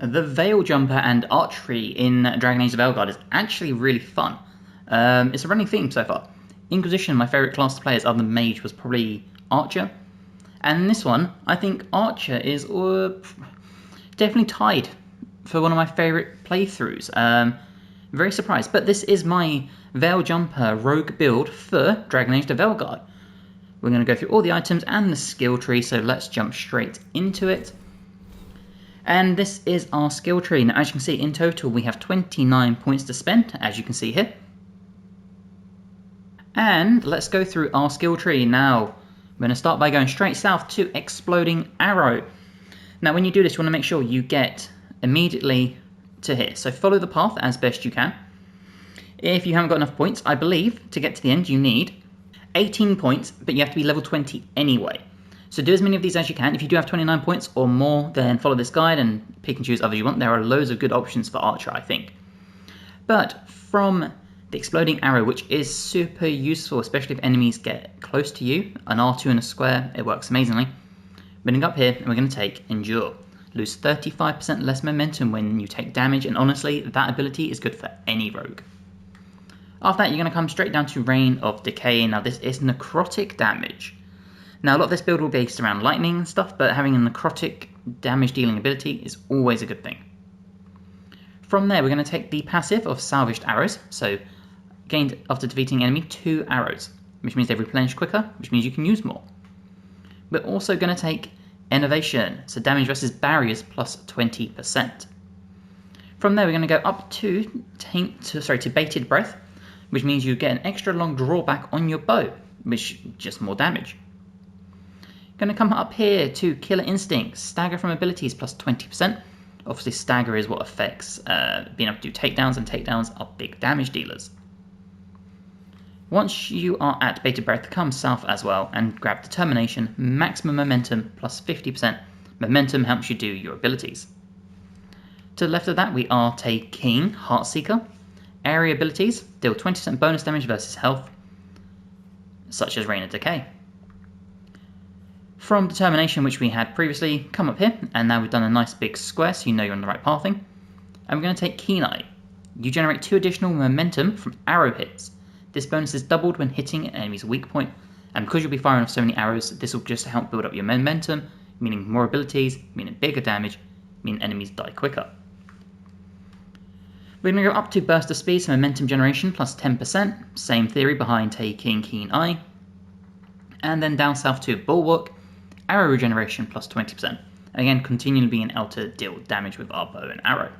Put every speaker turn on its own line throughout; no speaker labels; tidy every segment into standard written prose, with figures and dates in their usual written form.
The Veil Jumper and Archery in Dragon Age The Veilguard is actually really fun. It's a running theme so far. Inquisition, my favourite class to play as other than Mage, was probably Archer. And in this one, I think Archer is definitely tied for one of my favourite playthroughs. Very surprised, but this is my Veil Jumper rogue build for Dragon Age The Veilguard. We're going to go through all the items and the skill tree, so let's jump straight into it. And this is our skill tree. Now, as you can see, in total we have 29 points to spend, as you can see here. And let's go through our skill tree. Now, I'm going to start by going straight south to Exploding Arrow. Now, when you do this, you want to make sure you get immediately to here. So follow the path as best you can. If you haven't got enough points, I believe, to get to the end, you need 18 points, but you have to be level 20 anyway. So do as many of these as you can. If you do have 29 points or more, then follow this guide and pick and choose others you want. There are loads of good options for Archer, I think. But from the Exploding Arrow, which is super useful, especially if enemies get close to you, an R2 in a square, it works amazingly. Moving up here, and we're going to take Endure. Lose 35% less momentum when you take damage, and honestly, that ability is good for any rogue. After that, you're going to come straight down to Rain of Decay. Now, this is necrotic damage. Now, a lot of this build will be based around lightning and stuff, but having a necrotic damage dealing ability is always a good thing. From there, we're going to take the passive of Salvaged Arrows, so gained after defeating enemy 2 arrows, which means they replenish quicker, which means you can use more. We're also going to take Innovation, so damage versus barriers plus 20%. From there, we're going to go up to Bated Breath, which means you get an extra long drawback on your bow, which just more damage. Going to come up here to Killer Instinct, stagger from abilities plus 20%. Obviously stagger is what affects being able to do takedowns, and takedowns are big damage dealers. Once you are at Bated Breath, come south as well and grab Determination, maximum momentum plus 50%. Momentum helps you do your abilities. To the left of that we are taking Heartseeker. Area abilities deal 20% bonus damage versus health, such as Rain of Decay. From Determination, which we had previously, come up here, and now we've done a nice big square so you know you're on the right pathing. And we're going to take Keen Eye. You generate 2 additional momentum from arrow hits. This bonus is doubled when hitting an enemy's weak point, and because you'll be firing off so many arrows, this will just help build up your momentum, meaning more abilities, meaning bigger damage, meaning enemies die quicker. We're going to go up to Burst of Speed, so momentum generation plus 10%, same theory behind taking Keen Eye. And then down south to Bulwark, arrow regeneration plus 20%. Again, continually being able to deal damage with our bow and arrow.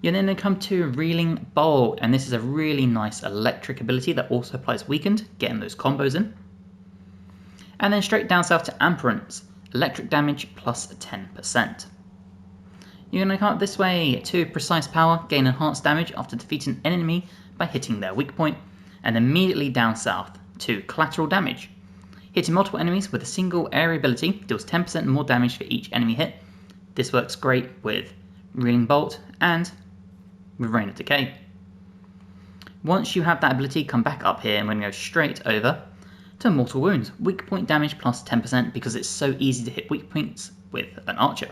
You're then going to come to Reeling Bolt, and this is a really nice electric ability that also applies Weakened, getting those combos in. And then straight down south to Amperance, electric damage plus 10%. You're going to come up this way to Precise Power, gain enhanced damage after defeating an enemy by hitting their weak point, and immediately down south to Collateral Damage. Hitting multiple enemies with a single area ability deals 10% more damage for each enemy hit. This works great with Reeling Bolt and with Rain of Decay. Once you have that ability, come back up here and we're going to go straight over to Mortal Wounds. Weak point damage plus 10% because it's so easy to hit weak points with an archer.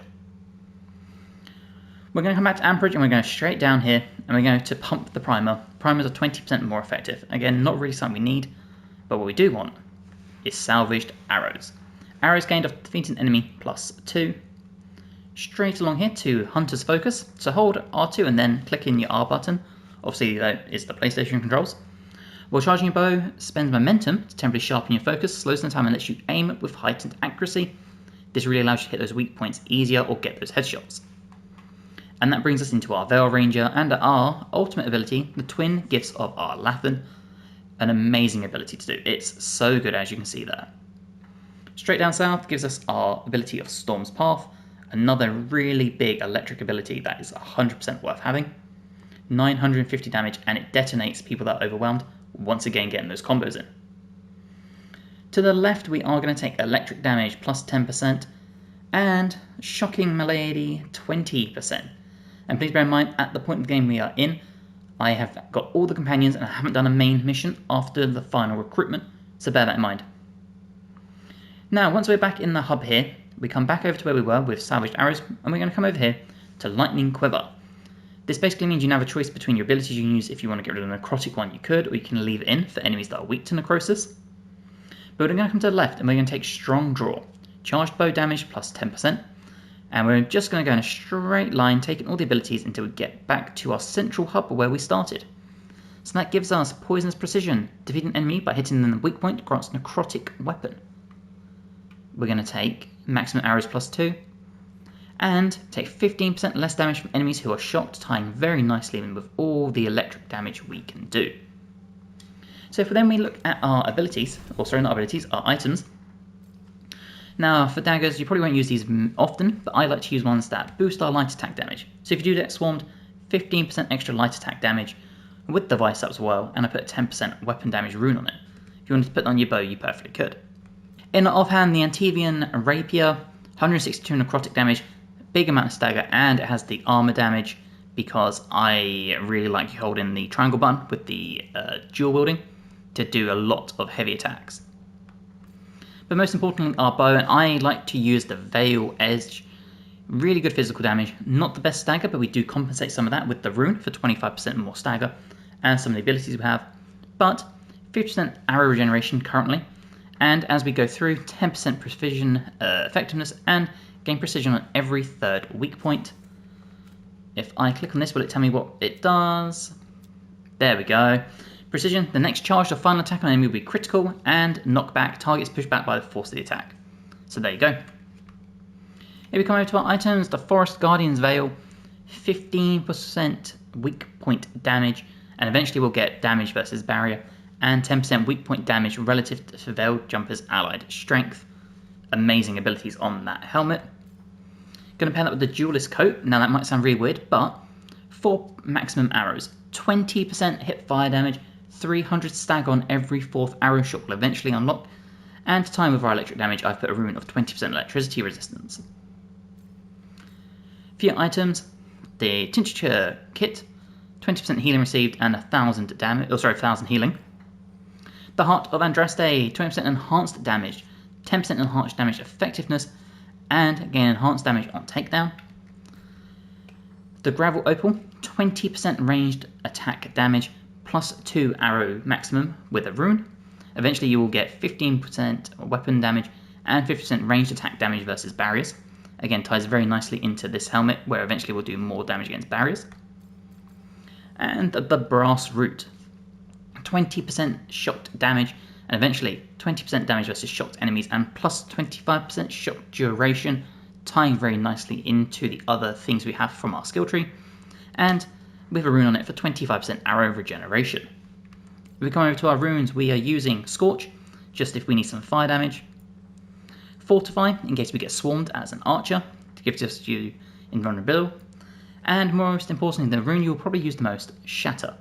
We're going to come back to Amperage and we're going to straight down here and we're going to pump the primer. Primers are 20% more effective. Again, not really something we need, but what we do want is Salvaged Arrows. Arrows gained after defeating enemy plus 2. Straight along here to Hunter's Focus. So hold R2 and then click in your R button. Obviously that is the PlayStation controls. While charging your bow, spends momentum to temporarily sharpen your focus, slows down time and lets you aim with heightened accuracy. This really allows you to hit those weak points easier or get those headshots. And that brings us into our Veil Ranger and our ultimate ability, the Twin Gifts of Arlathan. An amazing ability to do. It's so good, as you can see there. Straight down south gives us our ability of Storm's Path, another really big electric ability that is 100% worth having. 950 damage, and it detonates people that are overwhelmed, once again getting those combos in. To the left we are going to take electric damage plus 10% and shocking melee 20%. And please bear in mind, at the point of the game we are in, I have got all the companions and I haven't done a main mission after the final recruitment, so bear that in mind. Now, once we're back in the hub here, we come back over to where we were with Salvaged Arrows, and we're going to come over here to Lightning Quiver. This basically means you now have a choice between your abilities you can use. If you want to get rid of the necrotic one, you could, or you can leave it in for enemies that are weak to necrosis. But we're going to come to the left and we're going to take Strong Draw. Charged bow damage plus 10%. And we're just going to go in a straight line, taking all the abilities until we get back to our central hub where we started. So that gives us Poisonous Precision. Defeat an enemy by hitting them in the weak point grants necrotic weapon. We're going to take Maximum Arrows plus 2. And take 15% less damage from enemies who are shocked, tying very nicely in with all the electric damage we can do. So if then we look at our abilities, or sorry, not abilities, our items. Now for daggers, you probably won't use these often, but I like to use ones that boost our light attack damage. So if you do get swarmed, 15% extra light attack damage with the vice up as well, and I put a 10% weapon damage rune on it. If you wanted to put it on your bow, you perfectly could. In the offhand, the Antivian Rapier, 162 necrotic damage, big amount of stagger, and it has the armor damage because I really like holding the triangle button with the dual wielding to do a lot of heavy attacks. But most importantly, our bow, and I like to use the Veil Edge. Really good physical damage, not the best stagger, but we do compensate some of that with the rune for 25% more stagger and some of the abilities we have. But 50% arrow regeneration currently, and as we go through, 10% precision effectiveness and gain precision on every third weak point. If I click on this, will it tell me what it does? There we go. Precision, the next charge or final attack on enemy will be critical, and knockback, targets pushed back by the force of the attack. So there you go. If we come over to our items, the Forest Guardian's Veil, 15% weak point damage, and eventually we'll get damage versus barrier, and 10% weak point damage relative to Veiled Jumper's allied strength. Amazing abilities on that helmet. Going to pair that with the Duelist Coat. Now that might sound really weird, but 4 maximum arrows, 20% hip fire damage, 300 stagger on every 4th arrow shot will eventually unlock, and to time with our electric damage, I've put a rune of 20% electricity resistance. For your items, the Tincture Kit, 20% healing received and 1,000 damage. 1,000 healing. The Heart of Andraste, 20% enhanced damage, 10% enhanced damage effectiveness, and again enhanced damage on takedown. The Gravel Opal, 20% ranged attack damage plus 2 arrow maximum with a rune. Eventually you will get 15% weapon damage and 50% ranged attack damage versus barriers. Again, ties very nicely into this helmet where eventually we'll do more damage against barriers. And the Brass Root, 20% shocked damage and eventually 20% damage versus shocked enemies and plus 25% shock duration, tying very nicely into the other things we have from our skill tree, and with a rune on it for 25% arrow regeneration. If we come over to our runes, we are using Scorch, just if we need some fire damage, Fortify, in case we get swarmed as an archer, to give us you invulnerability, and most importantly, the rune you will probably use the most, Shatter.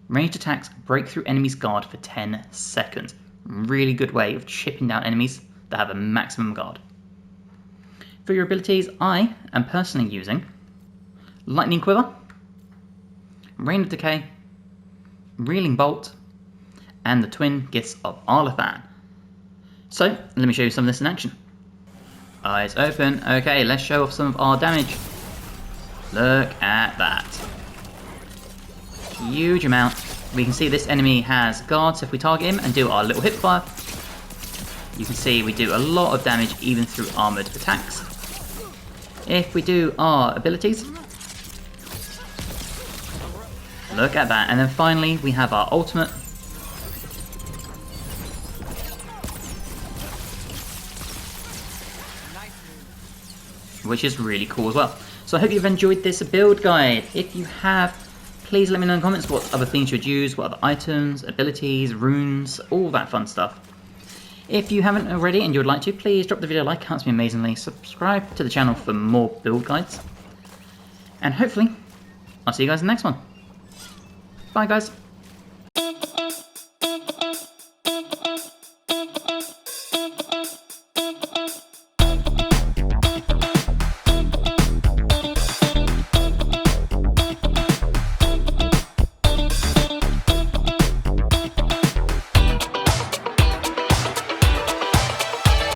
Ranged attacks break through enemies' guard for 10 seconds. Really good way of chipping down enemies that have a maximum guard. For your abilities, I am personally using Lightning Quiver, Rain of Decay, Reeling Bolt, and the Twin Gifts of Arlathan. So, let me show you some of this in action. Eyes open. Okay, let's show off some of our damage. Look at that. Huge amount. We can see this enemy has guards, so if we target him and do our little hip fire, you can see we do a lot of damage even through armoured attacks. If we do our abilities, look at that. And then finally we have our ultimate, which is really cool as well. So I hope you've enjoyed this build guide. If you have, please let me know in the comments what other things you'd use, what other items, abilities, runes, all that fun stuff. If you haven't already and you would like to, please drop the video a like, it helps me amazingly. Subscribe to the channel for more build guides. And hopefully, I'll see you guys in the next one. Bye guys.